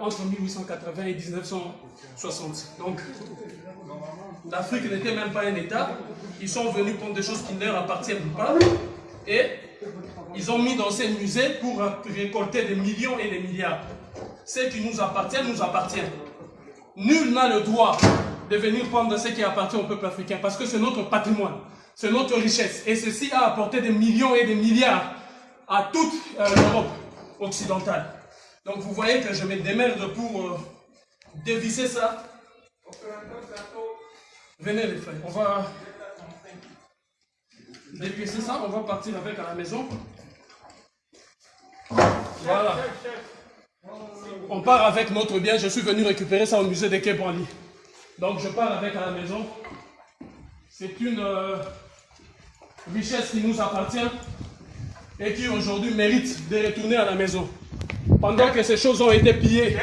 entre 1880 et 1960. Donc, l'Afrique n'était même pas un État. Ils sont venus prendre des choses qui ne leur appartiennent pas. Et ils ont mis dans ces musées pour récolter des millions et des milliards. Ce qui nous appartient, nous appartient. Nul n'a le droit de venir prendre ce qui appartient au peuple africain parce que c'est notre patrimoine, c'est notre richesse. Et ceci a apporté des millions et des milliards à toute l'Europe occidentale. Donc vous voyez que je me démerde pour dévisser ça. Venez les frères, on va dévisser ça, on va partir avec à la maison. Voilà. On part avec notre bien, je suis venu récupérer ça au musée de Quai Branly. Donc je pars avec à la maison. C'est une richesse qui nous appartient et qui aujourd'hui mérite de retourner à la maison. Pendant que ces choses ont été pillées,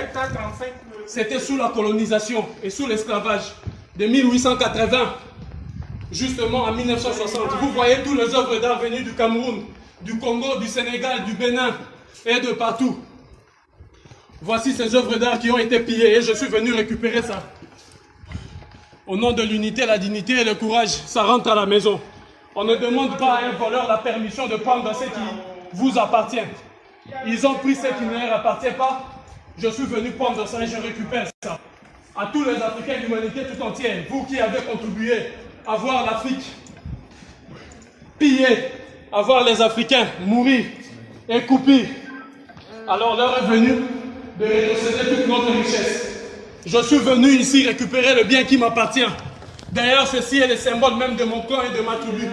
c'était sous la colonisation et sous l'esclavage de 1880 justement en 1960. Vous voyez tous les œuvres d'art venues du Cameroun, du Congo, du Sénégal, du Bénin et de partout. Voici ces œuvres d'art qui ont été pillées et je suis venu récupérer ça. Au nom de l'unité, la dignité et le courage, ça rentre à la maison. On ne demande pas à un voleur la permission de prendre ce qui vous appartient. Ils ont pris ce qui ne leur appartient pas. Je suis venu prendre ça et je récupère ça. À tous les Africains de l'humanité tout entière, vous qui avez contribué à voir l'Afrique pillée, à voir les Africains mourir et couper, alors l'heure est venue de rétrocéder toute notre richesse. Je suis venu ici récupérer le bien qui m'appartient. D'ailleurs, ceci est le symbole même de mon clan et de ma tribu.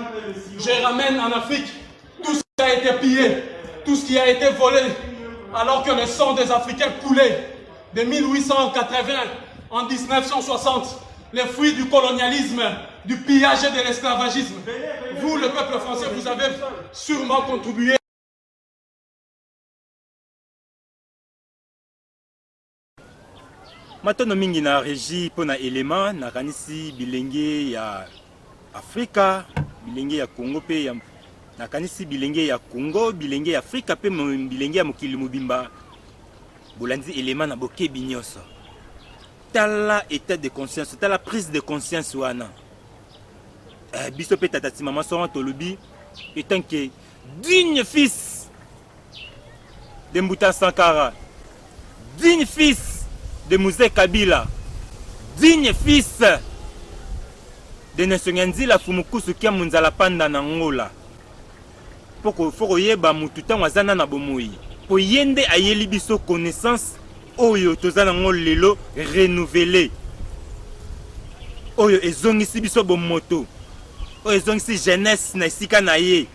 Je ramène en Afrique tout ce qui a été pillé, tout ce qui a été volé, alors que le sang des Africains coulait de 1880 en 1960, les fruits du colonialisme, du pillage et de l'esclavagisme. Vous, le peuple français, vous avez sûrement contribué. Matono mingi na régie pona élément na kanisi bilenge ya Afrika, bilenge ya Congo pe nakanisi bilenge ya Congo, bilenge ya Afrika pe bilenge ya mokili mobimba bolandi élément na bokebi nyonso. Tala état de conscience, tala prise de conscience wana. Biso pe tatati maman soran tolobi étant que digne fils de Mbouta Sankara, digne fils de Mouzé Kabila, digne fils de Nesonganzila Fumukusu kia munzala panda na ngola. Poko yeba mututa wazana na bomoi. Po yende ayeli biso connaissance oyo tozana ngol lelo renouvelé. Oyo ezongisi biso bomoto. Oyo ezongisi jeunesse na esika na ye.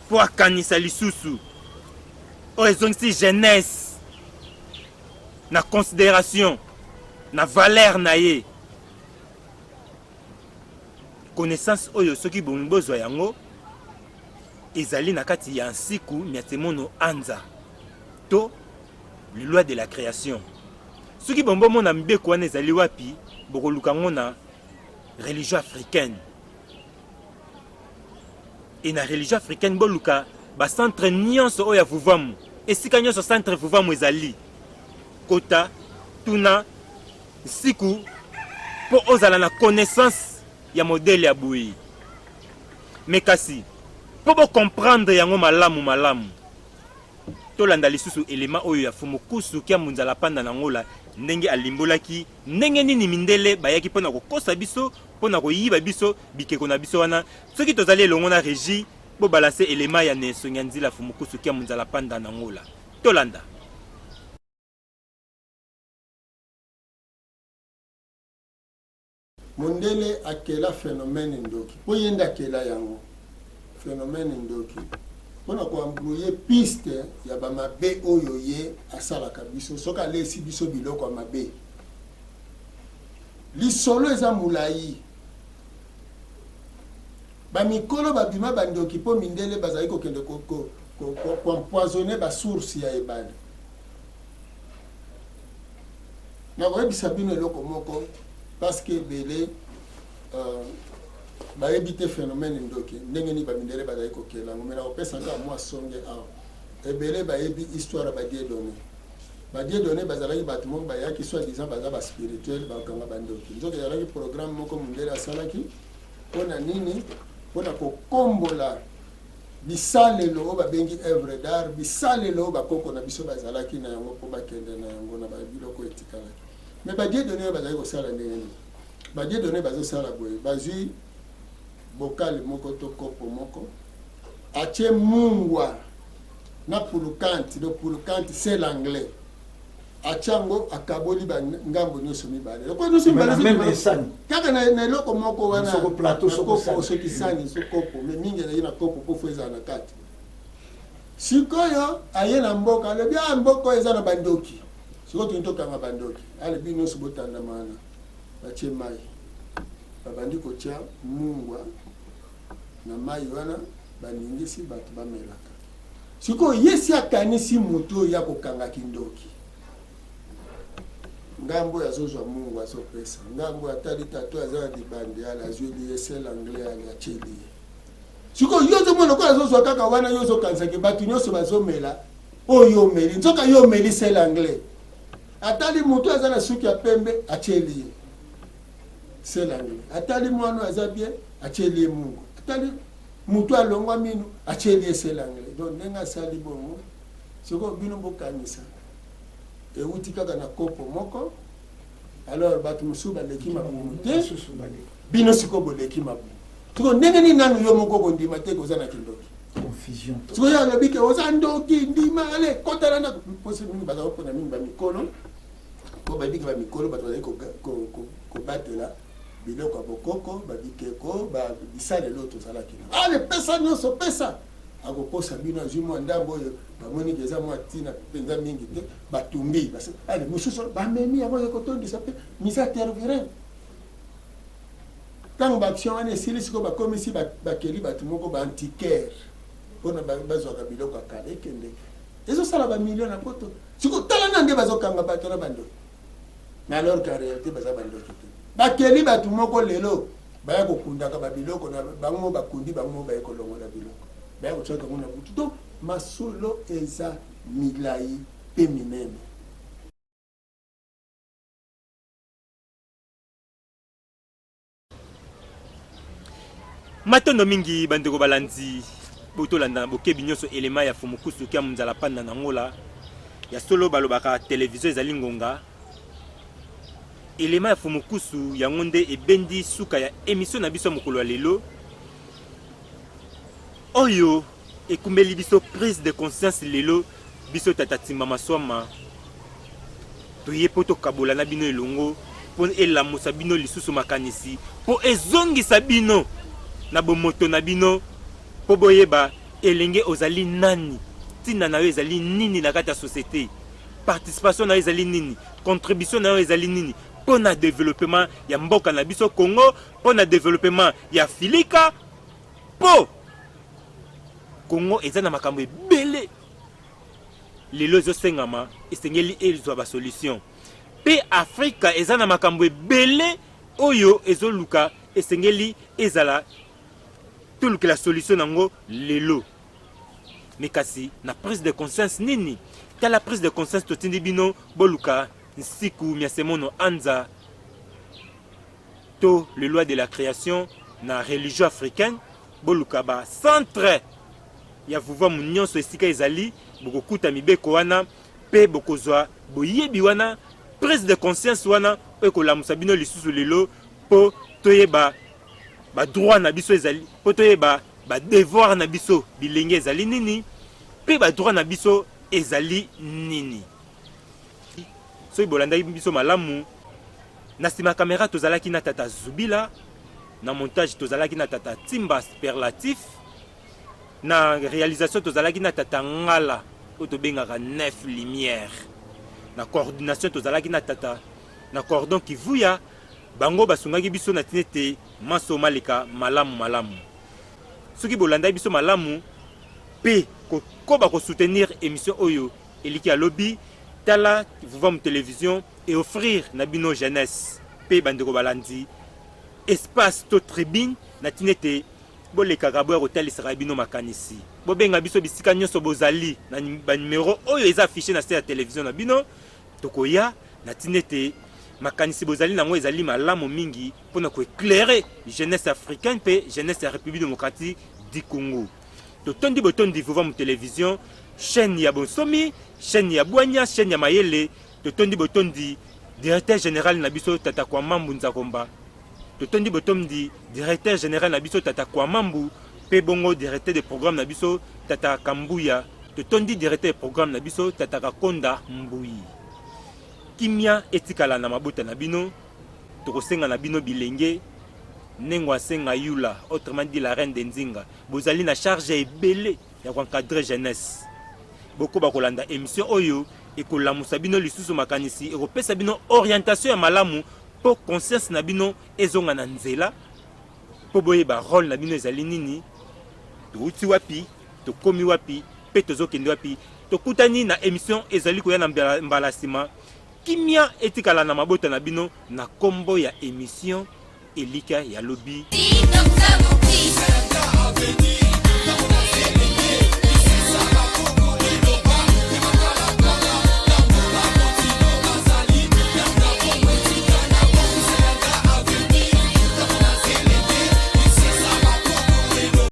Po akanisa lisusu. Oyo ezongisi jeunesse na considération na valeur na ye. Connaissance oyo soki bombozo yango ezali na kati ya nsiku miatemono anza to les lois de la création. Soki bombo mona mbeko wana ezali wapi bokoluka ngona religion africaine. Et na religion africaine boluka ba centre nyonso oya vuvamu esika nyonso centre vuvamu ezali kota tuna nsiku po ozala na connaissance ya modèle ya boui. Mais kasi pour comprendre yango malamu tolanda lisusu élément oyo ya Fumukusu kia munzala panda na ngola ndenge alimbolaki ndenge nini mindele bayaki pona kokosa biso pona koyiba biso bikeko na biso wana soki tozali elongo na régie bo balancer élément ya Nesonganzila Fumukusu kia munzala panda na ngola tolanda. Mondele akela phénomène ndoki po yenda akela yango phénomène ndoki pona ko ambrouiller piste ya ba mabe oyo ye asalaka biso soka lesi biso biloko mabe lisolo eza mulai ba mikolo babima bandoki po mindele bazali ko kende ko empoisonner ba source ya ebale na ko ebisa bino eloko moko parce que belé ba éviter phénomène ndoki ndenge ni ba mindele bazali ko kela ngomena opesa nga moi songe a ebele ba ebi histoire ba die donné bazali batimo ba yaki soit disant bazaba spirituel ba kanga bandoki nzoke yalaki programme moko mindele asalaki pona nini pona ko kombola bisalelo o ba bengi œuvre d'art bisalelo ba koko na biso bazalaki na yango po bakende na yango na ba biloko etikala. Mais ba die donné bazali ko sala ndenge ni ba die donné bazo sala boye bazui bocal moko to kopo moko ache mungwa na pulukanti do pulukanti c'est l'anglais achango akaboli ba ngambo nyoso mibale ko nyoso mibale même esani kaka na loko moko wana soko plateau soko kisani soko kopo mais mingi na kopo po feza na kati sikoyo ayena mboka le bia mboko eza na bandoki siko tuntoka na bandoki ale bino subotanda mana bache mai babandi ko tia mungwa na mai wana baningisi batu bamelaka siko yesi akanisi muto ya kokanga kindoki ngambo ya zozwa mungu azopesa ngambo atali tato azala dibande ala azweli esel anglais ala acheli siko yozo mona ko azozwa kaka wana yozo kanza ke batu nyoso bazomela oyo meli nzoka yo meli sel anglais atali muto azala suki ya pembe acheli sel anglais atali mwana azabie acheli mungu atali muto alongwa minu acheli sel anglais donc nenga sali bongo siko bino bokanisa euti kaka na kopo moko alors batu musuba leki mabumu te bino siko boleki mabumu tuko ndenge ni nanu yo moko ko ndima te ko zana kindoki confusion tuko ya lobi ke ozandoki ndima ale kotala na pose mingi baza ko na mingi ba mikolo ko ba biki ba mikolo batu ba ko batela biloko bokoko ba bikeko ba bisale loto zala kina ale pesa nyoso pesa akoposa bino azimo ndambo oyo bamoni keza mwa tina penza mingi te batumbi basi ale mususu bamemi abo ekotondisa pe misa terviren tango baction wana esili siko bakomisi bakeli batu moko ba antiquaire mpona bazwaka biloko akala ekende ezosala bamilio na poto siko tala na nde bazokanga bato na bandoki na alors qu'en réalité baza bandoki te bakeli batu moko lelo baya kokundaka babiloko na bango bakundi bango bayekolongola biloko baya kotiaka ngo na butu donc masolo eza milai mpe minene. Matondo mingi bandeko balandi botolanda bokebi nyonso elema ya fumukusu kia munzala panda na ngola ya solo balobaka television ezali ngonga elema ya fumukusu ya ngonde ebendi suka ya émission na biso mokolo ya lelo oyo ekumbeli biso prise de conscience lelo biso tatatimba maswama toye po tokabola na bino elongo po elamusa bino lisusu makanisi po ezongisa bino na bomoto na bino po boyeba elenge ozali nani tina na yo ezali nini na kati ya société participation na yo ezali nini contribution na yo ezali nini po na développement ya mboka na biso Congo po na développement ya Filika po Congo eza na makambo ebele lelo ezosengama esengeli ezwa ba solution pe Afrika eza na makambo ebele oyo ezoluka esengeli ezala tuluki la solution nango lelo mais kasi na prise de conscience nini tala prise de conscience totindi bino boluka nsiku miasemono anza to le loi de la création na religion africaine boluka ba centre ya vuva munyonso esika ezali bokokuta mibeko wana pe bokozwa boyebi wana prise de conscience wana ekolamusa bino lisusu lelo po toyeba ba droit na biso ezali po toyeba ba devoir na biso bilenge ezali nini pe ba droit na biso ezali nini soki bolandaki biso malamu na nsima kamera tozalaki na tata Zubila na montage tozalaki na tata Timba Superlatif na réalisation tozalaki na tata Ngala oyo tobengaka 9 lumière na coordination tozalaki na tata na cordon Kivuya bango basungaki biso na tinete maso maleka malamu soki bolandaki biso malamu pe koba ko soutenir émission oyo eliki ya lobby tala vuva mu télévision et offrir na bino jeunesse pe bandeko balandi espace to tribune na tinete bolekaka boya kotalisaka bino makanisi bobenga biso bisika nyonso bozali na ba numéro oyo eza affiché na site ya télévision na bino tokoya na tinete makanisi bozali nango ezali malamu mingi mpona koéclairer jeunesse africaine pe jeunesse ya République démocratique du Congo totondi botondi vuva mu télévision chaîne ya bonsomi chaîne ya bwanya chaîne ya mayele totondi botondi directeur général na biso tata Kwamambu Nzakomba totondi botondi directeur général na biso tata Kwamambu pe bongo directeur de programme na biso tata Kambuya totondi directeur de programme na biso tata Kakonda Mbuyi kimia etikala na mabota na bino tokosenga na bino bilenge nengo asenga yula autrement dit la reine de Nzinga bozali na charge ebele ya encadrer jeunesse boko bakolanda émission oyo ekolamusa bino lisusu makanisi ekopesa bino orientation ya malamu po conscience na bino ezonga na nzela po boyeba rôle na bino ezali nini touti wapi tokomi wapi pe tozokende wapi tokutani na émission ezali koya na mbala nsima kimia etikala na mabota na bino na kombo ya émission elika ya lobby